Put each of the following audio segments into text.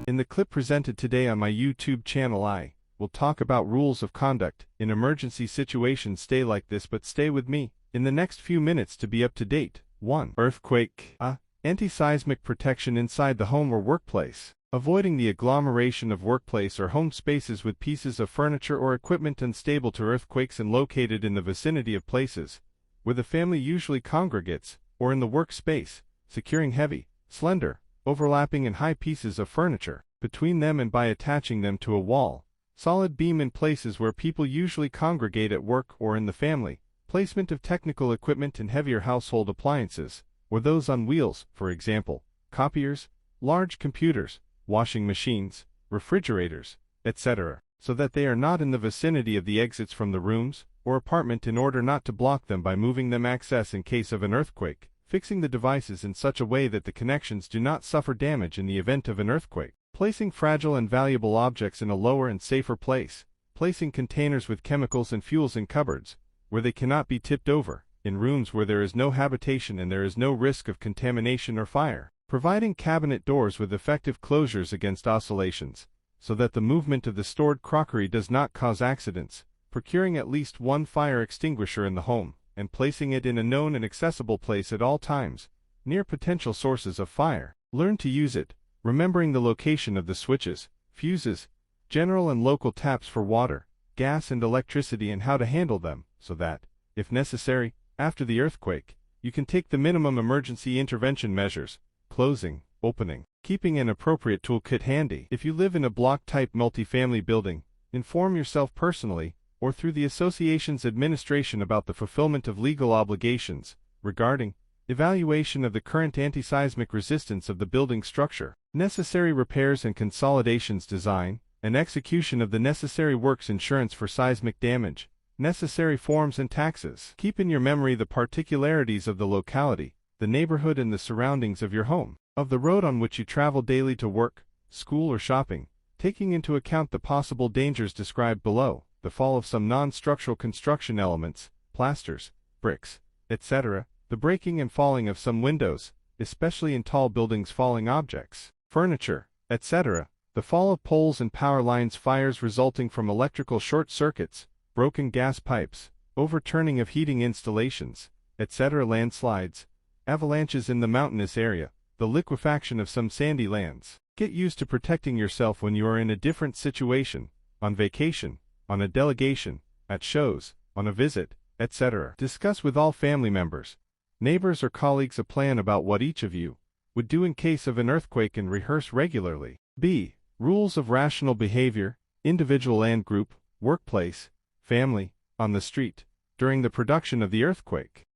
In the clip presented today on my YouTube channel, I will talk about rules of conduct in emergency situations. Stay like this, but stay with me in the next few minutes to be up to date. 1. Earthquake. Anti-seismic protection inside the home or workplace. Avoiding the agglomeration of workplace or home spaces with pieces of furniture or equipment unstable to earthquakes and located in the vicinity of places where the family usually congregates, or in the workspace. Securing heavy, slender, overlapping and high pieces of furniture between them and by attaching them to a wall, solid beam in places where people usually congregate at work or in the family. Placement of technical equipment and heavier household appliances, or those on wheels, for example, copiers, large computers, washing machines, refrigerators, etc., so that they are not in the vicinity of the exits from the rooms or apartment in order not to block them by moving them access in case of an earthquake. Fixing the devices in such a way that the connections do not suffer damage in the event of an earthquake. Placing fragile and valuable objects in a lower and safer place. Placing containers with chemicals and fuels in cupboards, where they cannot be tipped over, in rooms where there is no habitation and there is no risk of contamination or fire. Providing cabinet doors with effective closures against oscillations, so that the movement of the stored crockery does not cause accidents. Procuring at least one fire extinguisher in the home, and placing it in a known and accessible place at all times, near potential sources of fire. Learn to use it, remembering the location of the switches, fuses, general and local taps for water, gas and electricity, and how to handle them, so that, if necessary, after the earthquake, you can take the minimum emergency intervention measures. Closing, opening, keeping an appropriate toolkit handy. If you live in a block-type multifamily building, inform yourself personally, or through the association's administration about the fulfillment of legal obligations regarding evaluation of the current anti-seismic resistance of the building structure, necessary repairs and consolidations, design and execution of the necessary works, insurance for seismic damage, necessary forms and taxes. Keep in your memory the particularities of the locality, the neighborhood and the surroundings of your home, of the road on which you travel daily to work, school or shopping, taking into account the possible dangers described below. The fall of some non-structural construction elements, plasters, bricks, etc., the breaking and falling of some windows, especially in tall buildings, falling objects, furniture, etc., the fall of poles and power lines, fires resulting from electrical short circuits, broken gas pipes, overturning of heating installations, etc., landslides, avalanches in the mountainous area, the liquefaction of some sandy lands. Get used to protecting yourself when you are in a different situation, on vacation, on a delegation, at shows, on a visit, etc. Discuss with all family members, neighbors or colleagues a plan about what each of you would do in case of an earthquake and rehearse regularly. B. Rules of rational behavior, individual and group, workplace, family, on the street, during the production of the earthquake.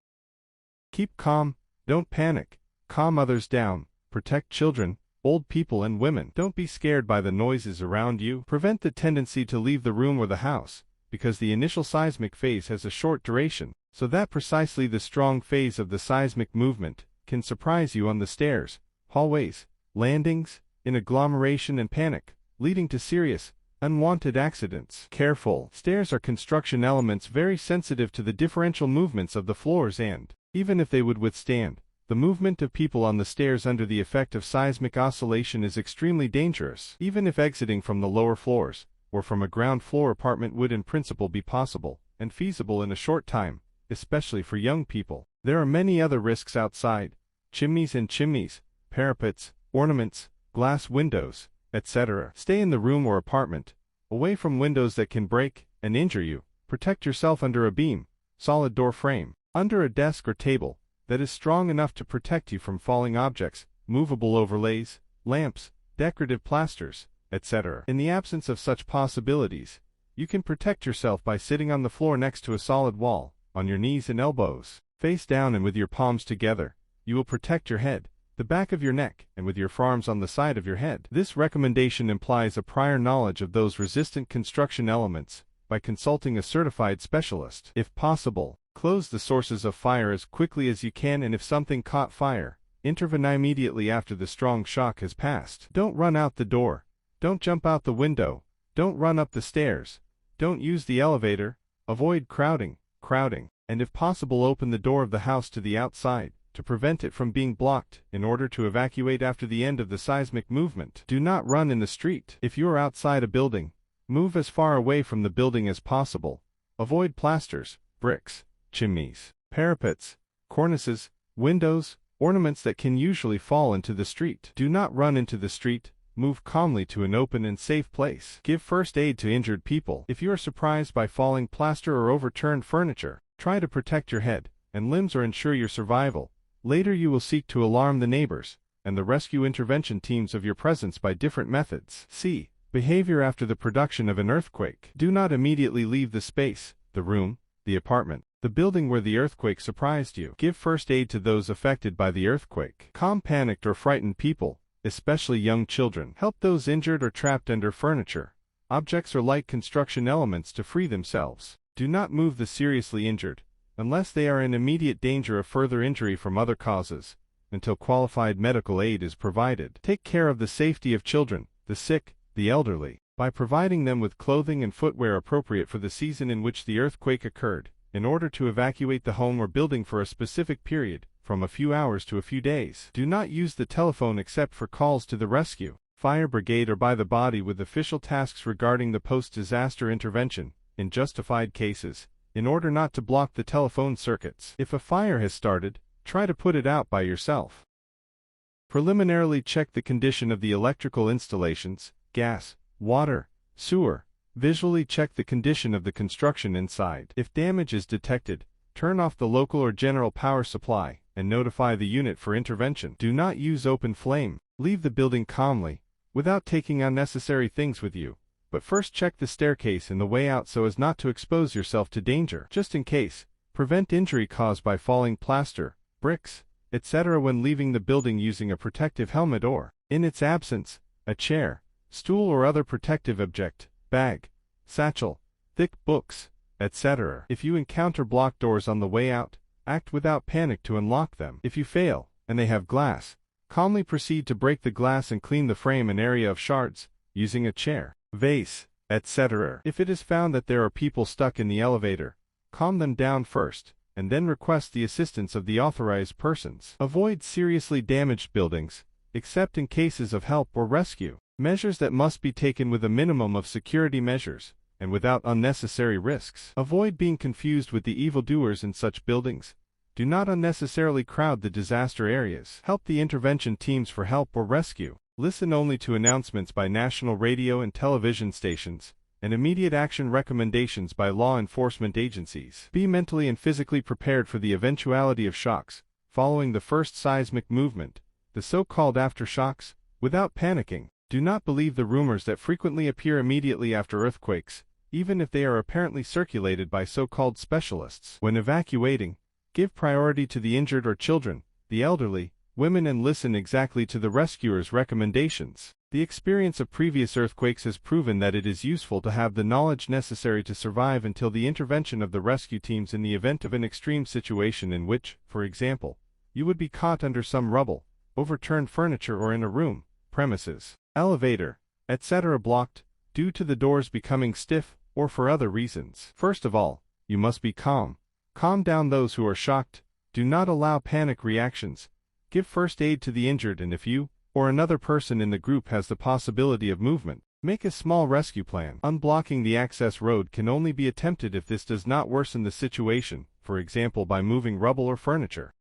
Keep calm, don't panic, calm others down, protect children, old people and women. Don't be scared by the noises around you. Prevent the tendency to leave the room or the house, because the initial seismic phase has a short duration, so that precisely the strong phase of the seismic movement can surprise you on the stairs, hallways, landings, in agglomeration and panic, leading to serious, unwanted accidents. Careful. Stairs are construction elements very sensitive to the differential movements of the floors, and, even if they would withstand the movement of people on the stairs under the effect of seismic oscillation, is extremely dangerous. Even if exiting from the lower floors, or from a ground floor apartment would in principle be possible and feasible in a short time, especially for young people, there are many other risks outside: chimneys and chimneys, parapets, ornaments, glass windows, etc. Stay in the room or apartment, away from windows that can break and injure you. Protect yourself under a beam, solid door frame, under a desk or table that is strong enough to protect you from falling objects, movable overlays, lamps, decorative plasters, etc. In the absence of such possibilities, you can protect yourself by sitting on the floor next to a solid wall, on your knees and elbows, face down and with your palms together. You will protect your head, the back of your neck, and with your forearms on the side of your head. This recommendation implies a prior knowledge of those resistant construction elements by consulting a certified specialist. If possible, close the sources of fire as quickly as you can, and if something caught fire, intervene immediately after the strong shock has passed. Don't run out the door. Don't jump out the window. Don't run up the stairs. Don't use the elevator. Avoid crowding, and if possible open the door of the house to the outside, to prevent it from being blocked in order to evacuate after the end of the seismic movement. Do not run in the street. If you are outside a building, move as far away from the building as possible. Avoid plasters, bricks, chimneys, parapets, cornices, windows, ornaments that can usually fall into the street. Do not run into the street. Move calmly to an open and safe place. Give first aid to injured people. If you are surprised by falling plaster or overturned furniture, try to protect your head and limbs or ensure your survival. Later you will seek to alarm the neighbors and the rescue intervention teams of your presence by different methods. C. Behavior after the production of an earthquake. Do not immediately leave the space, the room, the apartment, the building where the earthquake surprised you. Give first aid to those affected by the earthquake. Calm panicked or frightened people, especially young children. Help those injured or trapped under furniture, objects or light construction elements to free themselves. Do not move the seriously injured, unless they are in immediate danger of further injury from other causes, until qualified medical aid is provided. Take care of the safety of children, the sick, the elderly, by providing them with clothing and footwear appropriate for the season in which the earthquake occurred, in order to evacuate the home or building for a specific period, from a few hours to a few days. Do not use the telephone except for calls to the rescue, fire brigade or by the body with official tasks regarding the post-disaster intervention, in justified cases, in order not to block the telephone circuits. If a fire has started, try to put it out by yourself. Preliminarily check the condition of the electrical installations, gas, water, sewer. Visually check the condition of the construction inside. If damage is detected, turn off the local or general power supply and notify the unit for intervention. Do not use open flame. Leave the building calmly, without taking unnecessary things with you, but first check the staircase and the way out so as not to expose yourself to danger. Just in case, prevent injury caused by falling plaster, bricks, etc. when leaving the building using a protective helmet or, in its absence, a chair, stool or other protective object, bag, satchel, thick books, etc. If you encounter blocked doors on the way out, act without panic to unlock them. If you fail, and they have glass, calmly proceed to break the glass and clean the frame and area of shards, using a chair, vase, etc. If it is found that there are people stuck in the elevator, calm them down first, and then request the assistance of the authorized persons. Avoid seriously damaged buildings, except in cases of help or rescue. Measures that must be taken with a minimum of security measures, and without unnecessary risks. Avoid being confused with the evildoers in such buildings. Do not unnecessarily crowd the disaster areas. Help the intervention teams for help or rescue. Listen only to announcements by national radio and television stations, and immediate action recommendations by law enforcement agencies. Be mentally and physically prepared for the eventuality of shocks, following the first seismic movement, the so-called aftershocks, without panicking. Do not believe the rumors that frequently appear immediately after earthquakes, even if they are apparently circulated by so-called specialists. When evacuating, give priority to the injured or children, the elderly, women, and listen exactly to the rescuer's recommendations. The experience of previous earthquakes has proven that it is useful to have the knowledge necessary to survive until the intervention of the rescue teams in the event of an extreme situation in which, for example, you would be caught under some rubble, overturned furniture, or in a room, premises, elevator, etc. blocked, due to the doors becoming stiff, or for other reasons. First of all, you must be calm. Calm down those who are shocked. Do not allow panic reactions. Give first aid to the injured, and if you, or another person in the group has the possibility of movement, make a small rescue plan. Unblocking the access road can only be attempted if this does not worsen the situation, for example by moving rubble or furniture.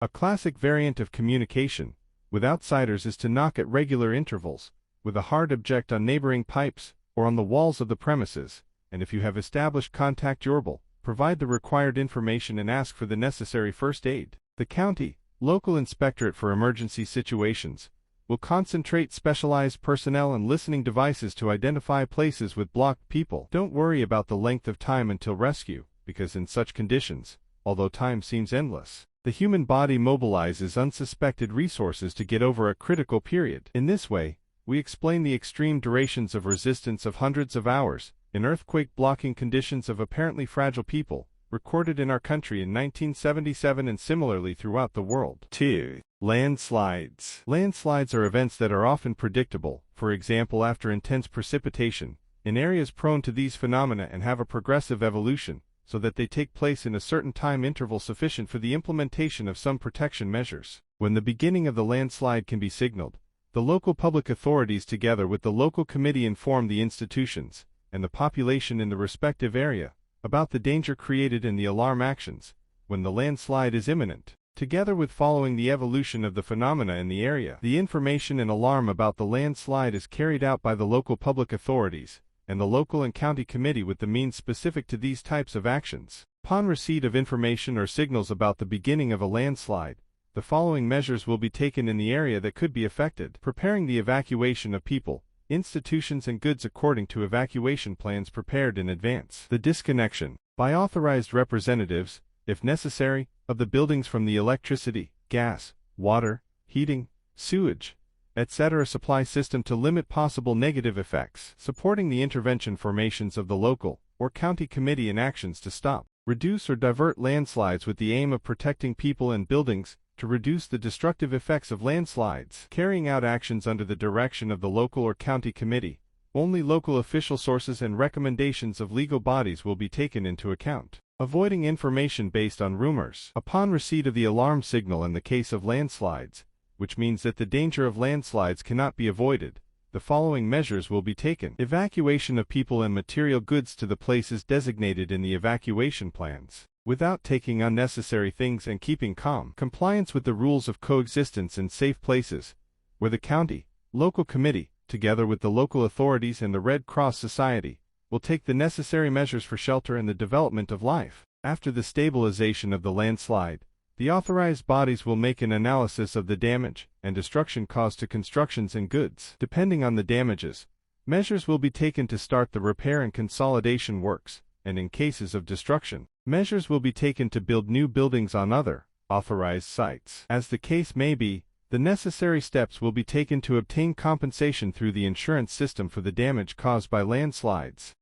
A classic variant of communication with outsiders is to knock at regular intervals, with a hard object on neighboring pipes, or on the walls of the premises, and if you have established contact verbal, provide the required information and ask for the necessary first aid. The county, local inspectorate for emergency situations, will concentrate specialized personnel and listening devices to identify places with blocked people. Don't worry about the length of time until rescue, because in such conditions, although time seems endless, the human body mobilizes unsuspected resources to get over a critical period. In this way, we explain the extreme durations of resistance of hundreds of hours, in earthquake-blocking conditions of apparently fragile people, recorded in our country in 1977 and similarly throughout the world. 2. Landslides. Landslides are events that are often predictable, for example after intense precipitation, in areas prone to these phenomena and have a progressive evolution, so that they take place in a certain time interval sufficient for the implementation of some protection measures. When the beginning of the landslide can be signaled, the local public authorities together with the local committee inform the institutions and the population in the respective area about the danger created and the alarm actions when the landslide is imminent. Together with following the evolution of the phenomena in the area, the information and alarm about the landslide is carried out by the local public authorities and the local and county committee with the means specific to these types of actions. Upon receipt of information or signals about the beginning of a landslide, the following measures will be taken in the area that could be affected: preparing the evacuation of people, institutions and goods according to evacuation plans prepared in advance. The disconnection, by authorized representatives, if necessary, of the buildings from the electricity, gas, water, heating, sewage, etc. supply system to limit possible negative effects. Supporting the intervention formations of the local or county committee in actions to stop, reduce or divert landslides with the aim of protecting people and buildings, to reduce the destructive effects of landslides. Carrying out actions under the direction of the local or county committee. Only local official sources and recommendations of legal bodies will be taken into account. Avoiding information based on rumors. Upon receipt of the alarm signal in the case of landslides, which means that the danger of landslides cannot be avoided, the following measures will be taken: evacuation of people and material goods to the places designated in the evacuation plans, without taking unnecessary things and keeping calm. Compliance with the rules of coexistence in safe places, where the county, local committee, together with the local authorities and the Red Cross Society, will take the necessary measures for shelter and the development of life. After the stabilization of the landslide, the authorized bodies will make an analysis of the damage and destruction caused to constructions and goods. Depending on the damages, measures will be taken to start the repair and consolidation works, and in cases of destruction, measures will be taken to build new buildings on other, authorized sites. As the case may be, the necessary steps will be taken to obtain compensation through the insurance system for the damage caused by landslides.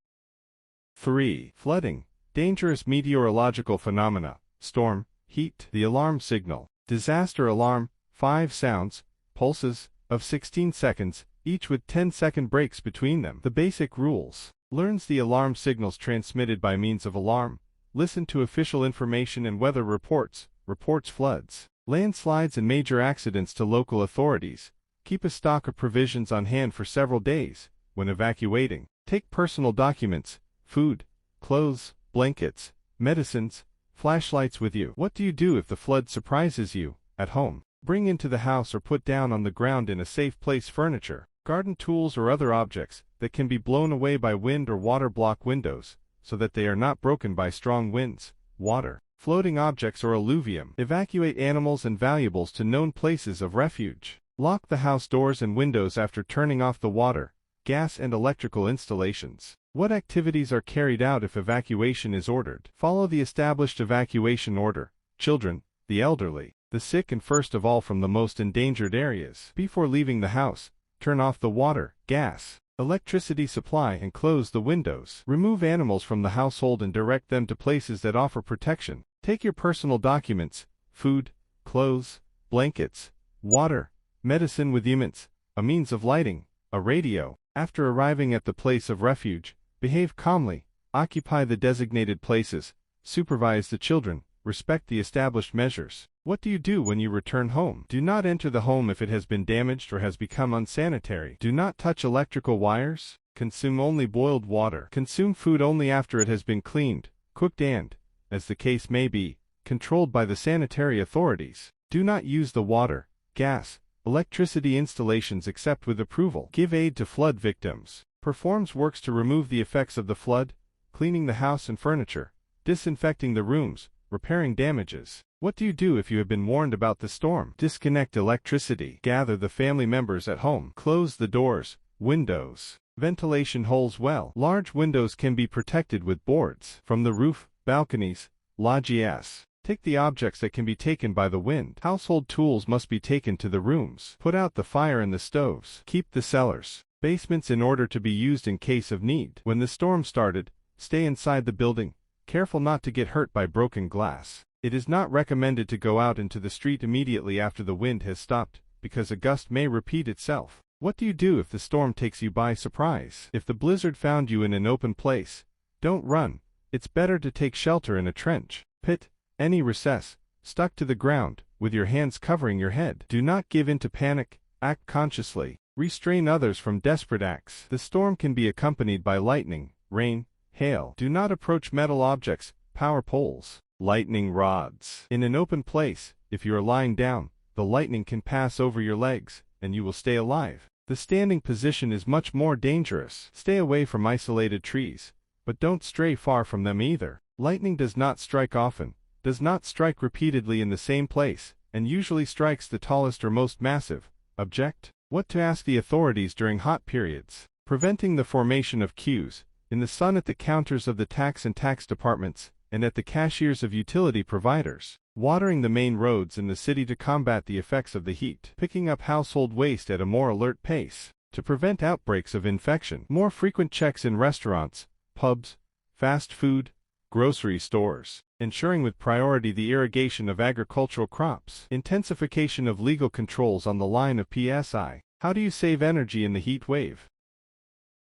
3. Flooding. Dangerous meteorological phenomena. Storm, heat. The alarm signal. Disaster alarm, 5 sounds, pulses, of 16 seconds, each with 10-second breaks between them. The basic rules. Learns the alarm signals transmitted by means of alarm. Listen to official information and weather reports. Reports floods, landslides and major accidents to local authorities. Keep a stock of provisions on hand for several days. When evacuating, take personal documents, food, clothes, blankets, medicines, flashlights with you. What do you do if the flood surprises you at home? Bring into the house or put down on the ground in a safe place furniture, garden tools or other objects that can be blown away by wind or water. Block windows so that they are not broken by strong winds, water, floating objects or alluvium. Evacuate animals and valuables to known places of refuge. Lock the house doors and windows after turning off the water, gas and electrical installations. What activities are carried out if evacuation is ordered? Follow the established evacuation order. Children, the elderly, the sick and first of all from the most endangered areas. Before leaving the house, turn off the water, gas, electricity supply and close the windows. Remove animals from the household and direct them to places that offer protection. Take your personal documents, food, clothes, blankets, water, medicine with you, a means of lighting, a radio. After arriving at the place of refuge, behave calmly, occupy the designated places, supervise the children, respect the established measures. What do you do when you return home? Do not enter the home if it has been damaged or has become unsanitary. Do not touch electrical wires. Consume only boiled water. Consume food only after it has been cleaned, cooked and, as the case may be, controlled by the sanitary authorities. Do not use the water, gas, electricity installations except with approval. Give aid to flood victims. Performs works to remove the effects of the flood, cleaning the house and furniture, disinfecting the rooms, repairing damages. What do you do if you have been warned about the storm? Disconnect electricity. Gather the family members at home. Close the doors, windows, ventilation holes well. Large windows can be protected with boards. From the roof, balconies, loggias. Take the objects that can be taken by the wind. Household tools must be taken to the rooms. Put out the fire in the stoves. Keep the cellars, basements in order to be used in case of need. When the storm started, stay inside the building, careful not to get hurt by broken glass. It is not recommended to go out into the street immediately after the wind has stopped, because a gust may repeat itself. What do you do if the storm takes you by surprise? If the blizzard found you in an open place, don't run, it's better to take shelter in a trench, pit, any recess, stuck to the ground, with your hands covering your head. Do not give in to panic, act consciously. Restrain others from desperate acts. The storm can be accompanied by lightning, rain, hail. Do not approach metal objects, power poles, lightning rods. In an open place, if you are lying down, the lightning can pass over your legs, and you will stay alive. The standing position is much more dangerous. Stay away from isolated trees, but don't stray far from them either. Lightning does not strike often, does not strike repeatedly in the same place, and usually strikes the tallest or most massive object. What to ask the authorities during hot periods. Preventing the formation of queues in the sun at the counters of the tax and tax departments, and at the cashiers of utility providers. Watering the main roads in the city to combat the effects of the heat. Picking up household waste at a more alert pace to prevent outbreaks of infection. More frequent checks in restaurants, pubs, fast food, grocery stores. Ensuring with priority the irrigation of agricultural crops. Intensification of legal controls on the line of PSI. How do you save energy in the heat wave?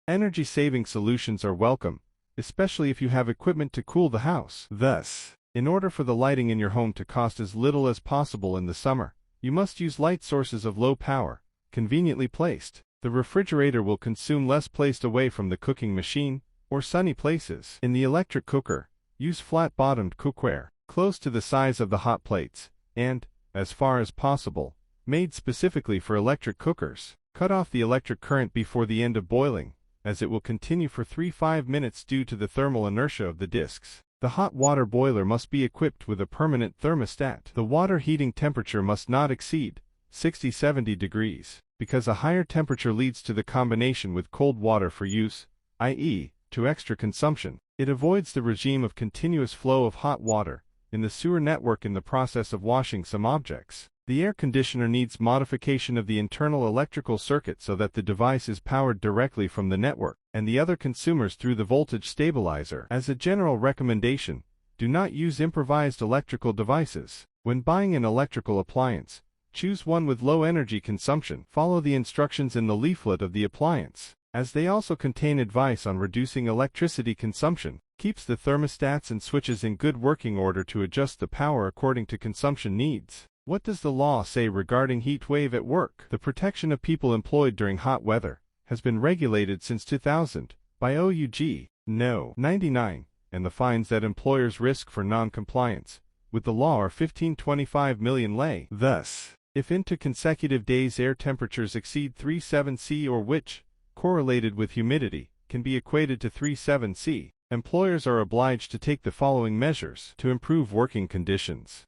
Energy-saving solutions are welcome, especially if you have equipment to cool the house. Thus, in order for the lighting in your home to cost as little as possible in the summer, you must use light sources of low power, conveniently placed. The refrigerator will consume less placed away from the cooking machine, or sunny places. In the electric cooker, use flat-bottomed cookware, close to the size of the hot plates, and, as far as possible, made specifically for electric cookers. Cut off the electric current before the end of boiling, as it will continue for 3–5 minutes due to the thermal inertia of the discs. The hot water boiler must be equipped with a permanent thermostat. The water heating temperature must not exceed 60–70 degrees, because a higher temperature leads to the combination with cold water for use, i.e., to extra consumption. It avoids the regime of continuous flow of hot water in the sewer network in the process of washing some objects. The air conditioner needs modification of the internal electrical circuit so that the device is powered directly from the network, and the other consumers through the voltage stabilizer. As a general recommendation, do not use improvised electrical devices. When buying an electrical appliance, choose one with low energy consumption. Follow the instructions in the leaflet of the appliance, as they also contain advice on reducing electricity consumption. Keeps the thermostats and switches in good working order to adjust the power according to consumption needs. What does the law say regarding heat wave at work? The protection of people employed during hot weather has been regulated since 2000 by OUG No. 99, and the fines that employers risk for non-compliance with the law are 15–25 million lei. Thus, if into consecutive days air temperatures exceed 37 C or which, correlated with humidity, can be equated to 37 C, employers are obliged to take the following measures to improve working conditions.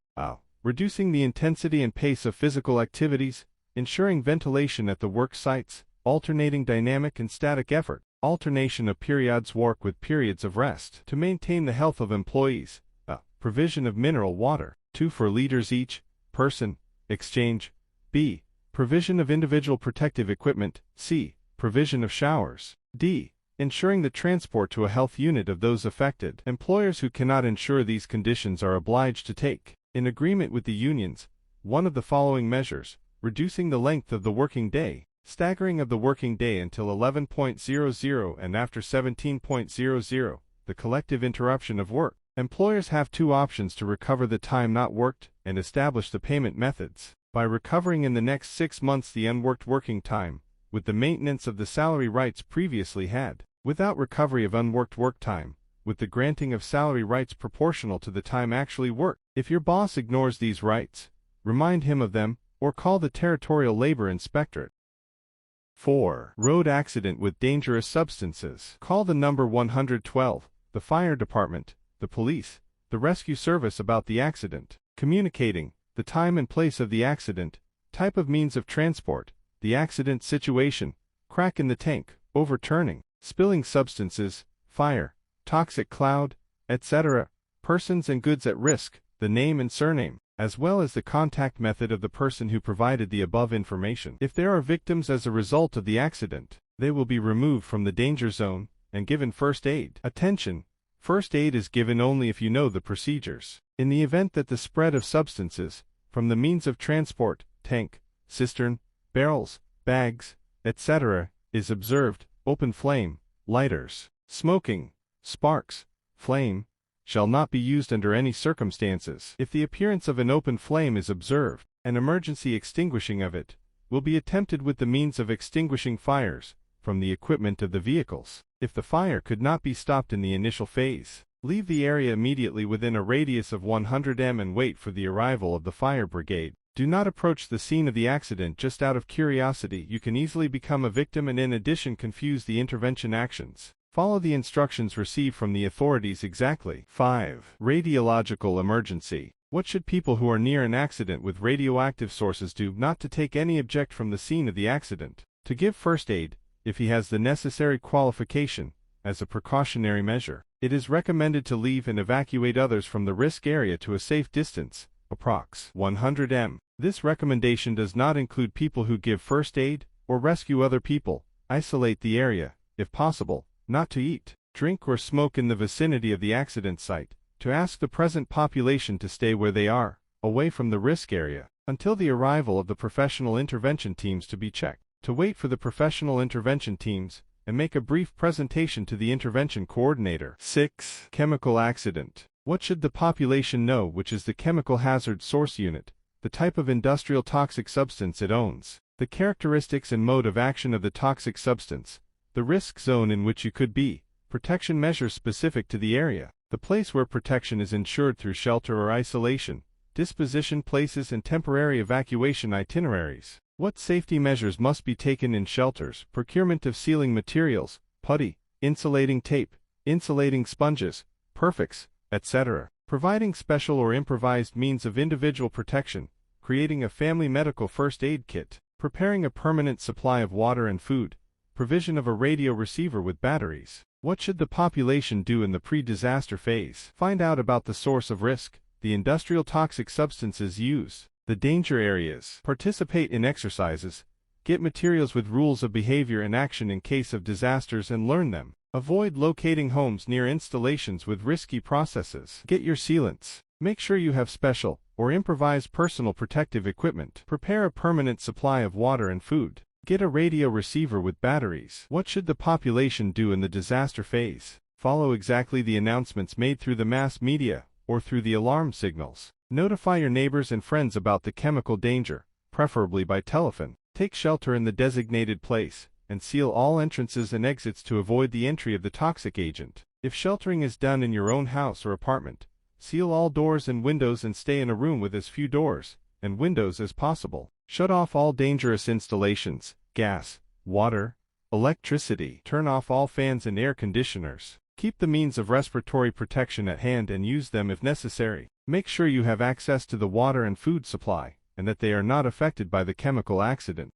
Reducing the intensity and pace of physical activities, ensuring ventilation at the work sites, alternating dynamic and static effort, alternation of periods work with periods of rest. To maintain the health of employees, provision of mineral water, 2 liters each person, exchange. B. Provision of individual protective equipment. C. Provision of showers. D. Ensuring the transport to a health unit of those affected. Employers who cannot ensure these conditions are obliged to take, in agreement with the unions, one of the following measures: reducing the length of the working day, staggering of the working day until 11:00 and after 17:00, the collective interruption of work. Employers have 2 options to recover the time not worked and establish the payment methods: by recovering in the next 6 months the unworked working time, with the maintenance of the salary rights previously had; without recovery of unworked work time, with the granting of salary rights proportional to the time actually worked. If your boss ignores these rights, remind him of them, or call the Territorial Labor Inspectorate. 4. Road accident with dangerous substances. Call the number 112, the fire department, the police, the rescue service about the accident, communicating the time and place of the accident, type of means of transport, the accident situation, crack in the tank, overturning, spilling substances, fire, toxic cloud, etc., persons and goods at risk, the name and surname, as well as the contact method of the person who provided the above information. If there are victims as a result of the accident, they will be removed from the danger zone and given first aid. Attention! First aid is given only if you know the procedures. In the event that the spread of substances from the means of transport, tank, cistern, barrels, bags, etc., is observed, open flame, lighters, smoking, sparks, Flame shall not be used under any circumstances. If the appearance of an open flame is observed, an emergency extinguishing of it will be attempted with the means of extinguishing fires from the equipment of the vehicles. If the fire could not be stopped in the initial phase, leave the area immediately within a radius of 100 m and wait for the arrival of the fire brigade. Do not approach the scene of the accident just out of curiosity. You can easily become a victim and in addition confuse the intervention actions. Follow the instructions received from the authorities exactly. 5. Radiological emergency. What should people who are near an accident with radioactive sources do? Not to take any object from the scene of the accident. To give first aid, if he has the necessary qualification, as a precautionary measure. It is recommended to leave and evacuate others from the risk area to a safe distance, approx. 100 m. This recommendation does not include people who give first aid or rescue other people. Isolate the area, if possible, not to eat, drink or smoke in the vicinity of the accident site. To ask the present population to stay where they are, away from the risk area, until the arrival of the professional intervention teams to be checked. To wait for the professional intervention teams, and make a brief presentation to the intervention coordinator. 6. Chemical accident. What should the population know? Which is the chemical hazard source unit, the type of industrial toxic substance it owns, the characteristics and mode of action of the toxic substance, the risk zone in which you could be, protection measures specific to the area, the place where protection is ensured through shelter or isolation, disposition places and temporary evacuation itineraries. What safety measures must be taken in shelters? Procurement of sealing materials, putty, insulating tape, insulating sponges, perfects, etc. Providing special or improvised means of individual protection, creating a family medical first aid kit, preparing a permanent supply of water and food, provision of a radio receiver with batteries. What should the population do in the pre-disaster phase? Find out about the source of risk, the industrial toxic substances used, the danger areas. Participate in exercises. Get materials with rules of behavior and action in case of disasters and learn them. Avoid locating homes near installations with risky processes. Get your sealants. Make sure you have special or improvised personal protective equipment. Prepare a permanent supply of water and food. Get a radio receiver with batteries. What should the population do in the disaster phase? Follow exactly the announcements made through the mass media or through the alarm signals. Notify your neighbors and friends about the chemical danger, preferably by telephone. Take shelter in the designated place, and seal all entrances and exits to avoid the entry of the toxic agent. If sheltering is done in your own house or apartment, seal all doors and windows and stay in a room with as few doors and windows as possible. Shut off all dangerous installations, gas, water, electricity. Turn off all fans and air conditioners. Keep the means of respiratory protection at hand and use them if necessary. Make sure you have access to the water and food supply, and that they are not affected by the chemical accident.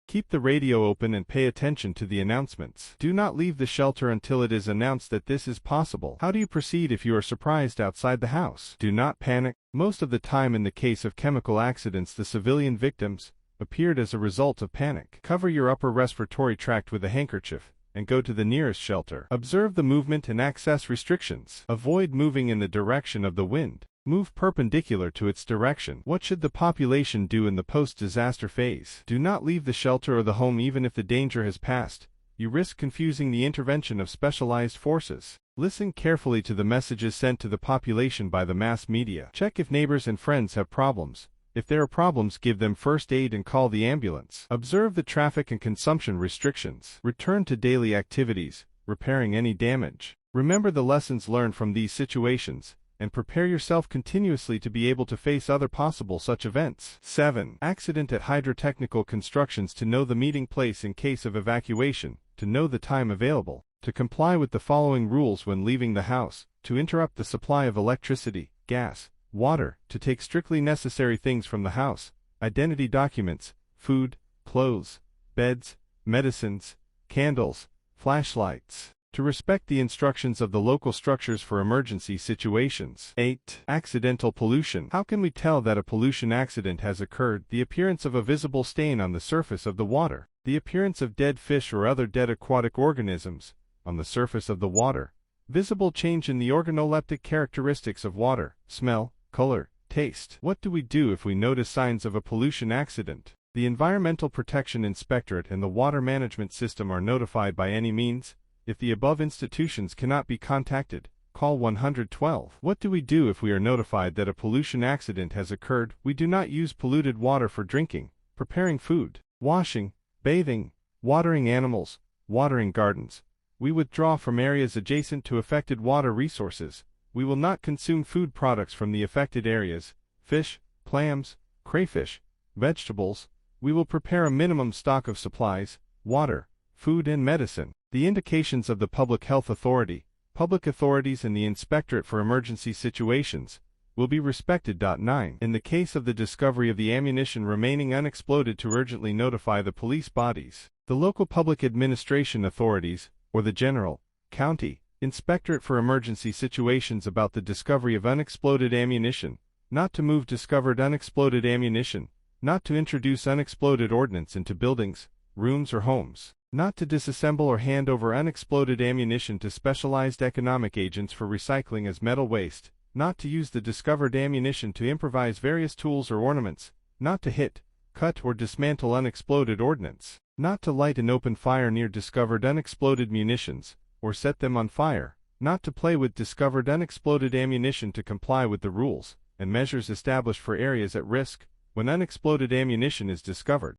Keep the radio open and pay attention to the announcements. Do not leave the shelter until it is announced that this is possible. How do you proceed if you are surprised outside the house? Do not panic. Most of the time in the case of chemical accidents, the civilian victims appeared as a result of panic. Cover your upper respiratory tract with a handkerchief and go to the nearest shelter. Observe the movement and access restrictions. Avoid moving in the direction of the wind. Move perpendicular to its direction. What should the population do in the post-disaster phase? Do not leave the shelter or the home even if the danger has passed. You risk confusing the intervention of specialized forces. Listen carefully to the messages sent to the population by the mass media. Check if neighbors and friends have problems. If there are problems, give them first aid and call the ambulance. Observe the traffic and consumption restrictions. Return to daily activities, repairing any damage. Remember the lessons learned from these situations, and prepare yourself continuously to be able to face other possible such events. 7. Accident at hydrotechnical constructions. To know the meeting place in case of evacuation, to know the time available, to comply with the following rules when leaving the house, to interrupt the supply of electricity, gas, water, to take strictly necessary things from the house, identity documents, food, clothes, beds, medicines, candles, flashlights. To respect the instructions of the local structures for emergency situations. 8. Accidental pollution. How can we tell that a pollution accident has occurred? The appearance of a visible stain on the surface of the water, the appearance of dead fish or other dead aquatic organisms on the surface of the water, visible change in the organoleptic characteristics of water, smell, color, taste. What do we do if we notice signs of a pollution accident? The Environmental Protection Inspectorate and the Water Management System are notified by any means. If the above institutions cannot be contacted, call 112. What do we do if we are notified that a pollution accident has occurred? We do not use polluted water for drinking, preparing food, washing, bathing, watering animals, watering gardens. We withdraw from areas adjacent to affected water resources. We will not consume food products from the affected areas, fish, clams, crayfish, vegetables. We will prepare a minimum stock of supplies, water, food and medicine. The indications of the Public Health Authority, public authorities and the Inspectorate for Emergency Situations will be respected. 9. In the case of the discovery of the ammunition remaining unexploded, to urgently notify the police bodies, the local public administration authorities, or the general, county, Inspectorate for Emergency Situations about the discovery of unexploded ammunition, not to move discovered unexploded ammunition, not to introduce unexploded ordnance into buildings, rooms or homes, not to disassemble or hand over unexploded ammunition to specialized economic agents for recycling as metal waste, not to use the discovered ammunition to improvise various tools or ornaments, not to hit, cut or dismantle unexploded ordnance, not to light and open fire near discovered unexploded munitions, or set them on fire, not to play with discovered unexploded ammunition, to comply with the rules and measures established for areas at risk when unexploded ammunition is discovered.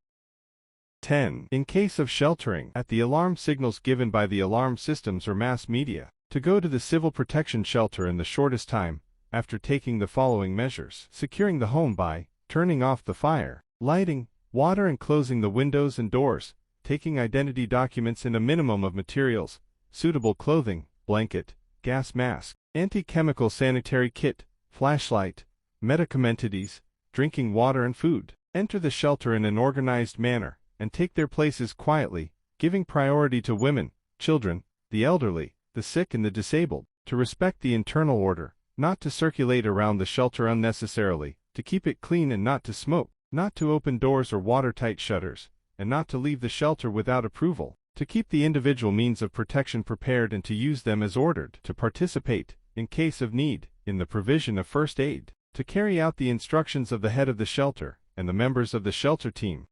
10. In case of sheltering, at the alarm signals given by the alarm systems or mass media, to go to the civil protection shelter in the shortest time, after taking the following measures: securing the home by turning off the fire, lighting, water and closing the windows and doors, taking identity documents and a minimum of materials, suitable clothing, blanket, gas mask, anti-chemical sanitary kit, flashlight, medicamentities, drinking water and food. Enter the shelter in an organized manner, and take their places quietly, giving priority to women, children, the elderly, the sick and the disabled, to respect the internal order, not to circulate around the shelter unnecessarily, to keep it clean and not to smoke, not to open doors or watertight shutters, and not to leave the shelter without approval, to keep the individual means of protection prepared and to use them as ordered, to participate, in case of need, in the provision of first aid, to carry out the instructions of the head of the shelter and the members of the shelter team.